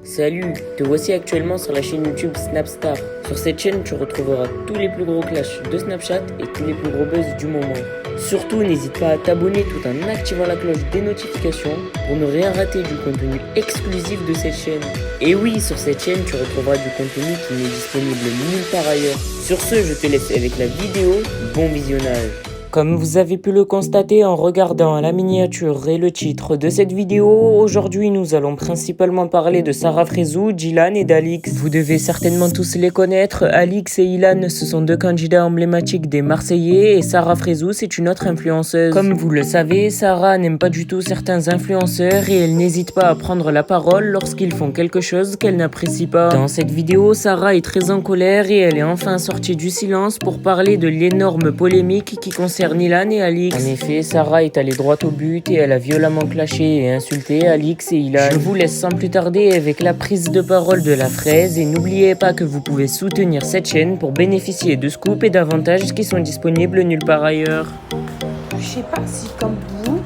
Salut, te voici actuellement sur la chaîne YouTube Snapstar. Sur cette chaîne, tu retrouveras tous les plus gros clashs de Snapchat et tous les plus gros buzz du moment. Surtout, n'hésite pas à t'abonner tout en activant la cloche des notifications pour ne rien rater du contenu exclusif de cette chaîne. Et oui, sur cette chaîne, tu retrouveras du contenu qui n'est disponible nulle part ailleurs. Sur ce, je te laisse avec la vidéo. Bon visionnage. Comme vous avez pu le constater en regardant la miniature et le titre de cette vidéo, aujourd'hui nous allons principalement parler de Sarah Frézou, d'Ilan et d'Alix. Vous devez certainement tous les connaître, Alix et Ilan ce sont deux candidats emblématiques des Marseillais et Sarah Frézou c'est une autre influenceuse. Comme vous le savez, Sarah n'aime pas du tout certains influenceurs et elle n'hésite pas à prendre la parole lorsqu'ils font quelque chose qu'elle n'apprécie pas. Dans cette vidéo, Sarah est très en colère et elle est enfin sortie du silence pour parler de l'énorme polémique qui concerne Ilan et Alix. En effet, Sarah est allée droit au but et elle a violemment clashé et insulté Alix et Ilan. Je vous laisse sans plus tarder avec la prise de parole de la fraise et n'oubliez pas que vous pouvez soutenir cette chaîne pour bénéficier de scoops et d'avantages qui sont disponibles nulle part ailleurs. Je sais pas si comme vous,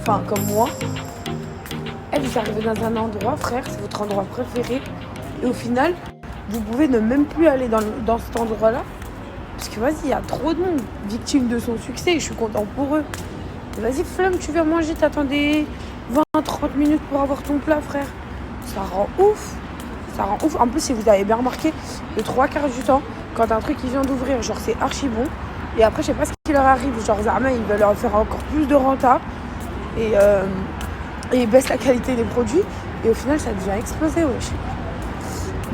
enfin comme moi, vous arrivez dans un endroit, frère, c'est votre endroit préféré, et au final, vous pouvez ne même plus aller dans cet endroit-là. Parce que vas-y, il y a trop de monde victime de son succès, je suis content pour eux. Vas-y, flemme, tu viens manger, t'attendais 20-30 minutes pour avoir ton plat, frère. Ça rend ouf. Ça rend ouf. En plus, si vous avez bien remarqué, le 3/4 du temps, quand un truc qui vient d'ouvrir, genre c'est archi bon. Et après, je sais pas ce qui leur arrive. Genre, Zama, ils veulent leur faire encore plus de renta. Et ils baissent la qualité des produits. Et au final, ça devient explosé, wesh.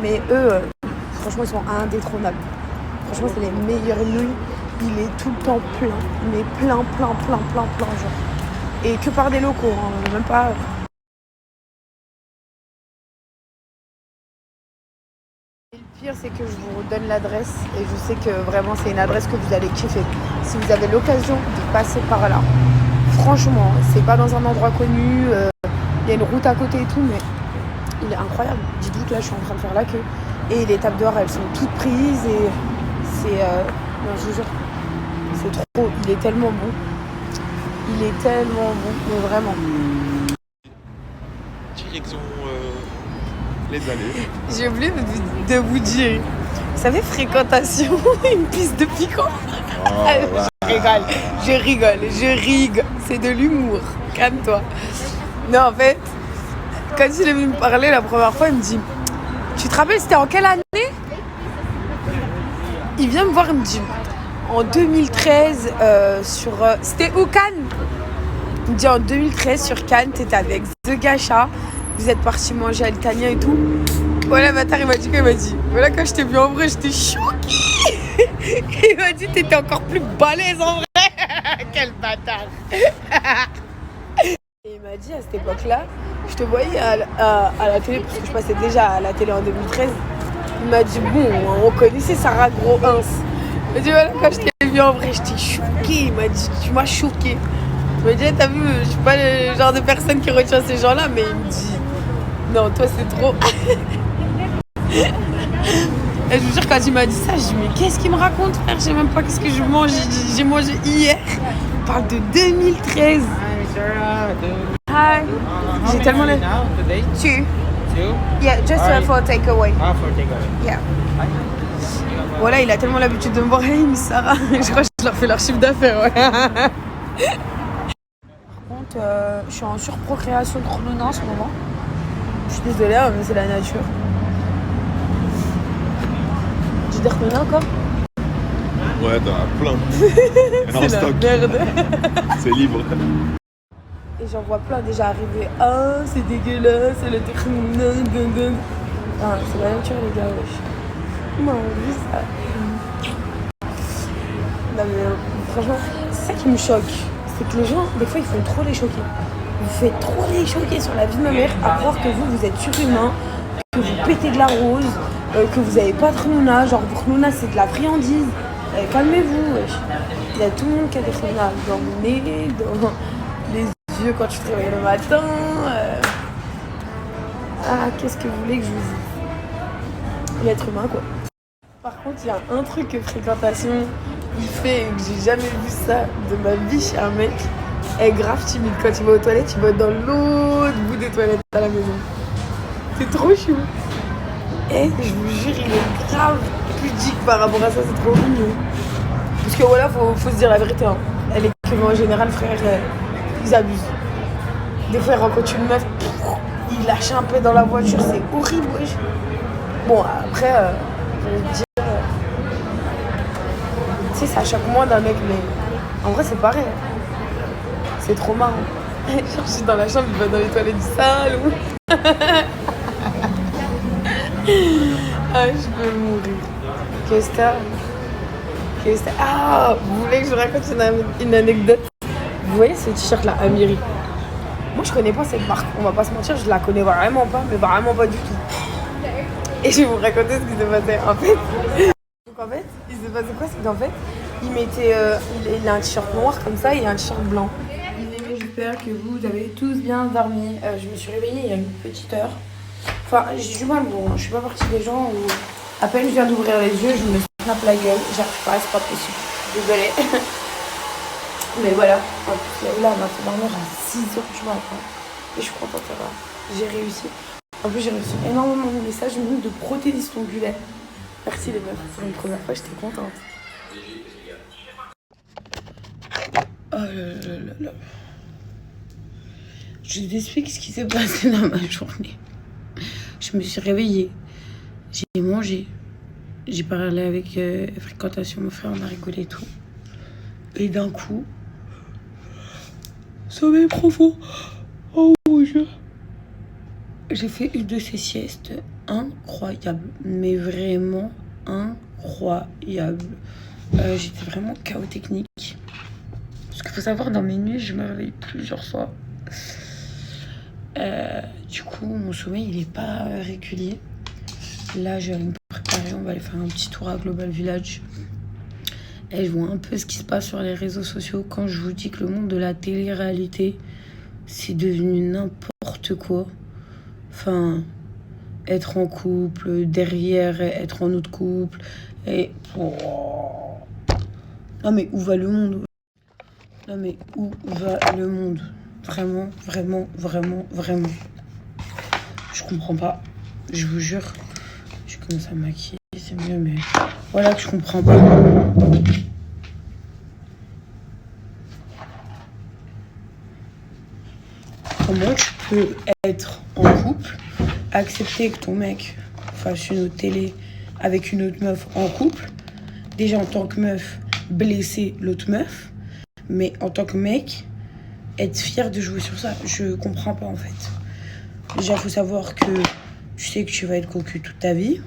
Mais eux, franchement, ils sont indétrônables. Franchement, c'est les meilleures nouilles. Il est tout le temps plein. Mais plein, genre. Et que par des locaux, hein, même pas... Et le pire, c'est que je vous donne l'adresse. Et je sais que vraiment, c'est une adresse que vous allez kiffer. Si vous avez l'occasion de passer par là. Franchement, c'est pas dans un endroit connu. Il y a une route à côté et tout, mais il est incroyable. Dites-vous que là, je suis en train de faire la queue. Et les tables dehors, elles sont toutes prises et... non, je vous jure, c'est trop, il est tellement bon. Il est tellement bon, mais vraiment. Direction les allées. J'ai oublié de vous dire. Vous savez, fréquentation, une piste de piquant. Je rigole. C'est de l'humour. Calme-toi. Non, en fait, quand il est venu me parler la première fois, il me dit, tu te rappelles, c'était en quelle année? Il vient me voir, il me dit, en 2013, c'était où, Cannes? Il me dit, en 2013, sur Cannes, t'étais avec The Gacha, vous êtes partis manger à Altania et tout. Voilà, bâtard, il m'a dit, voilà, quand je t'ai vu en vrai, j'étais choquée. Il m'a dit, t'étais encore plus balèze en vrai. Quel bâtard. Et il m'a dit, à cette époque-là, je te voyais à la télé, parce que je passais déjà à la télé en 2013. Il m'a dit, bon, on connaissait Sarah Gros Ins. Il m'a dit, voilà, quand je t'ai vu en vrai, j'étais choquée. Il m'a dit, tu m'as choquée. Il m'a dit, t'as vu, je suis pas le genre de personne qui retient ces gens-là, mais il me dit, non, toi, c'est trop. Et je vous jure, quand il m'a dit ça, je dis, mais qu'est-ce qu'il me raconte, frère? Je sais même pas qu'est-ce que je mange. J'ai mangé hier. On parle de 2013. Hi. J'ai tellement les... Tu? Yeah, just for takeaway. Ah, for takeaway. Yeah. Voilà, il a tellement l'habitude de me voir. Hey, Miss Sarah. Je crois que je leur fais leur chiffre d'affaires, ouais. Par contre, je suis en surprocréation de chrononas en ce moment. Je suis désolée, mais c'est la nature. J'ai des chrononas encore? Ouais, t'en as plein. En C'est stock. la merde. C'est libre. Et j'en vois plein déjà arriver. Ah, c'est dégueulasse, c'est le techno. Ah, c'est la nature, les gars, wesh. Moi, j'ai vu ça. Non, mais franchement, c'est ça qui me choque. C'est que les gens, des fois, ils font trop les choquer. Vous faites trop les choquer sur la vie de ma mère, à croire que vous êtes surhumain, que vous pétez de la rose, que vous avez pas de chrononas. Genre, pour chrononas, c'est de la friandise. Calmez-vous, wesh. Il y a tout le monde qui a des chrononas dans le nez, dans les yeux quand tu te réveilles le matin. Ah, qu'est-ce que vous voulez que je vous dise? L'être humain, quoi. Par contre, il y a un truc que fréquentation, il fait et que j'ai jamais vu ça de ma vie chez un mec. Elle est grave timide. Quand il va aux toilettes, il va dans l'autre bout des toilettes à la maison. C'est trop chou. Et je vous jure, il est grave pudique par rapport à ça, c'est trop mignon. Parce que voilà, faut se dire la vérité. Hein. Elle est que en général, frère, ils abusent. Des fois, ils rencontrent une meuf, ils lâchent un peu dans la voiture, c'est horrible, wesh. Bon, après, je vais te dire. Tu sais, ça choque moins d'un mec, mais en vrai, c'est pareil. C'est trop marrant. Genre, je suis dans la chambre, il va dans les toilettes du salon. Ah, je peux mourir. Qu'est-ce que t'as? Ah, vous voulez que je vous raconte une anecdote? Vous voyez ce t-shirt là, Amiri? Moi, je connais pas cette marque. On va pas se mentir, je la connais vraiment pas, mais vraiment pas du tout. Et je vais vous raconter ce qui s'est passé. En fait, il s'est passé quoi? C'est qu'en fait, il a un t-shirt noir comme ça et un t-shirt blanc. J'espère que vous avez tous bien dormi. Je me suis réveillée il y a une petite heure. Enfin, j'ai du mal, bon, je suis pas partie des gens où à peine je viens d'ouvrir les yeux, je me snap la gueule. J'arrive pas, c'est pas possible. Désolée. Mais voilà, en plus, là, on m'a fait dormir à 6h du matin. Et je suis contente, ça va. J'ai réussi. En plus, j'ai reçu énormément de messages, même de prothésistes ongulaires. Merci les meufs, pour une première fois, j'étais contente. Oh là. Je vous explique ce qui s'est passé dans ma journée. Je me suis réveillée, j'ai mangé, j'ai parlé avec Fréquentation, mon frère, on a rigolé et tout. Et d'un coup, sommeil profond. Oh mon Dieu. J'ai fait une de ces siestes incroyables, mais vraiment incroyables. J'étais vraiment chaos technique. Parce qu'il faut savoir, dans mes nuits, je me réveille plusieurs fois. Du coup, mon sommeil, il est pas régulier. Là, je vais me préparer. On va aller faire un petit tour à Global Village. Et je vois un peu ce qui se passe sur les réseaux sociaux. Quand je vous dis que le monde de la télé-réalité, c'est devenu n'importe quoi. Enfin, être en couple, derrière, être en autre couple. Et... Oh. Non, mais où va le monde? Non, mais où va le monde? Vraiment. Je comprends pas. Je vous jure. Je commence à me maquiller, c'est mieux, mais voilà que je comprends pas. Comment tu peux être en couple, accepter que ton mec fasse une autre télé avec une autre meuf en couple, déjà en tant que meuf, blesser l'autre meuf, mais en tant que mec, être fier de jouer sur ça, je comprends pas en fait. Déjà, faut savoir que tu sais que tu vas être cocu toute ta vie.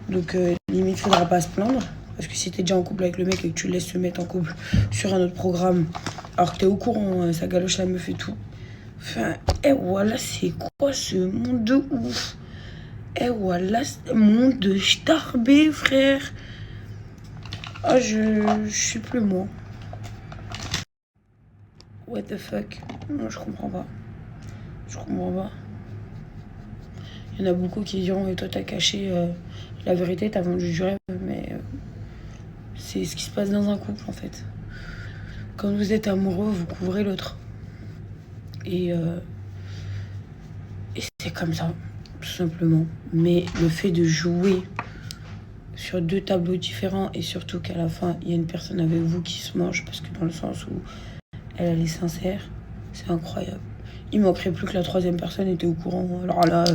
Donc, limite, faudra pas se plaindre. Parce que si t'es déjà en couple avec le mec et que tu le laisses se mettre en couple sur un autre programme, alors que t'es au courant, ça galoche la meuf et tout. Enfin, voilà, c'est quoi ce monde de ouf? Voilà, c'est un monde de starbé, frère. Ah, je suis plus moi. What the fuck? Non, je comprends pas. Il y en a beaucoup qui diront, et toi t'as caché la vérité, t'as vendu du rêve, mais c'est ce qui se passe dans un couple en fait. Quand vous êtes amoureux, vous couvrez l'autre. Et c'est comme ça, tout simplement. Mais le fait de jouer sur deux tableaux différents et surtout qu'à la fin, il y a une personne avec vous qui se mange, parce que dans le sens où elle est sincère, c'est incroyable. Il manquerait plus que la troisième personne était au courant. Alors là,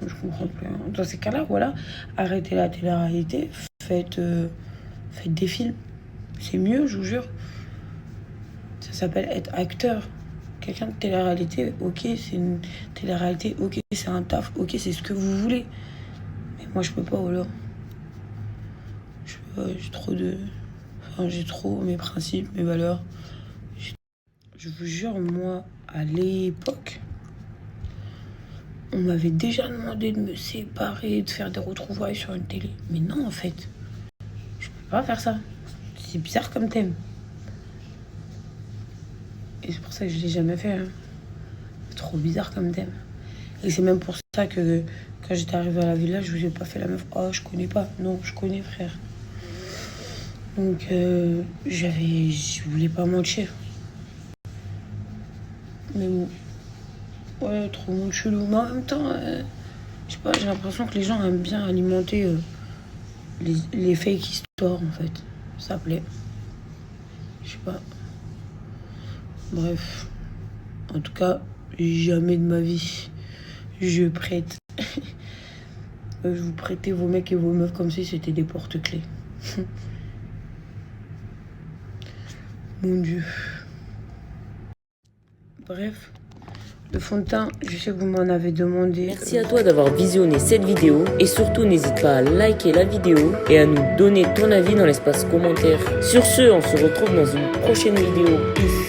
je comprends plus. Dans ces cas-là, voilà, arrêtez la télé-réalité, faites des films. C'est mieux, je vous jure. Ça s'appelle être acteur. Quelqu'un de télé-réalité, ok, c'est une télé-réalité, ok, c'est un taf, ok, c'est ce que vous voulez. Mais moi, je peux pas, voilà. J'ai trop mes principes, mes valeurs. Je vous jure, moi, à l'époque, on m'avait déjà demandé de me séparer, de faire des retrouvailles sur une télé. Mais non, en fait, je peux pas faire ça. C'est bizarre comme thème. Et c'est pour ça que je l'ai jamais fait. Hein. C'est trop bizarre comme thème. Et c'est même pour ça que quand j'étais arrivée à la villa, je vous ai pas fait la meuf. Oh, je connais pas. Non, je connais, frère. Donc, je voulais pas mentir. Mais bon. Ouais, trop monde chelou. Mais en même temps, Je sais pas, j'ai l'impression que les gens aiment bien alimenter les fake histoires en fait. Ça plaît. Je sais pas. Bref. En tout cas, jamais de ma vie je prête. Je vous prêtais vos mecs et vos meufs comme si c'était des porte-clés. Mon Dieu. Bref. Le fond de teint, je sais que vous m'en avez demandé. Merci à toi d'avoir visionné cette vidéo et surtout n'hésite pas à liker la vidéo et à nous donner ton avis dans l'espace commentaire. Sur ce, on se retrouve dans une prochaine vidéo. Peace.